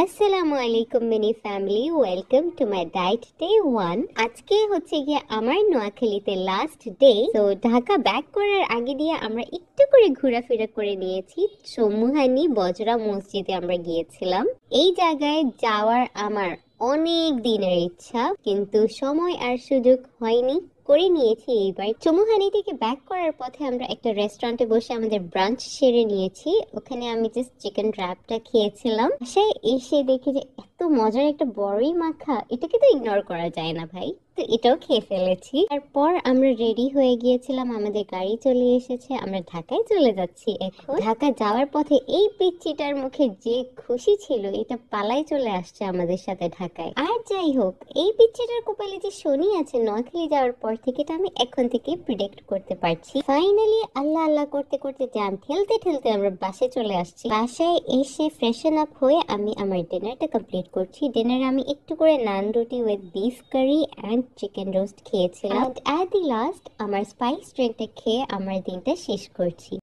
আসসালামু আলাইকুম mini family, welcome to my ডাইট ডে 1। আজকে হচ্ছে গিয়ে আমার নোয়াখালীতে লাস্ট ডে। তো ঢাকা ব্যাক করার আগে দিয়ে আমরা একটু করে ঘোরাফেরা করে নিয়েছি। চৌমুহানি বজরা মসজিদে আমরা গিয়েছিলাম। এই জায়গায় যাওয়ার আমার অনেক দিনের ইচ্ছা, কিন্তু সময় আর সুযোগ হয়নি। করে নিয়েছি এইবার। চৌমুহানি থেকে ব্যাক করার পথে আমরা একটা রেস্টুরেন্টে বসে আমাদের ব্রাঞ্চ সেরে নিয়েছি। ওখানে আমি জাস্ট চিকেন র্যাপটা খেয়েছিলাম। সে এসে দেখি যে এত মজার একটা বড়ই মাখা, এটাকে তো ইগনোর করা যায় না ভাই। তো এটাও খেয়ে ফেলেছি। তারপর আমরা রেডি হয়ে গিয়েছিলাম, আমাদের গাড়ি চলে এসেছে, আমরা ঢাকায় চলে যাচ্ছি। এখন ঢাকা যাওয়ার পথে এই পিচ্চিটার মুখে যে খুশি ছিল, এটা পালাই চলে আসছে আমাদের সাথে ঢাকায়। আর যাই হোক, এই পিচ্চিটার কপালে যে শনি আছে নোয়াখালী যাওয়ার পর থেকে, এটা আমি এখন থেকে প্রিডিক্ট করতে পারছি। ফাইনালি আল্লাহ আল্লাহ করতে করতে জ্যাম ঠেলতে ঠেলতে আমরা বাসে চলে আসছি। বাসায় এসে ফ্রেশন আপ হয়ে আমি আমার ডিনারটা কমপ্লিট করছি। ডিনারে আমি একটু করে naan roti with beef curry and chicken roast খেয়েছিলাম। অ্যাট দি লাস্ট আমার স্পাইস ড্রিঙ্কটা খেয়ে আমার দিনটা শেষ করছি।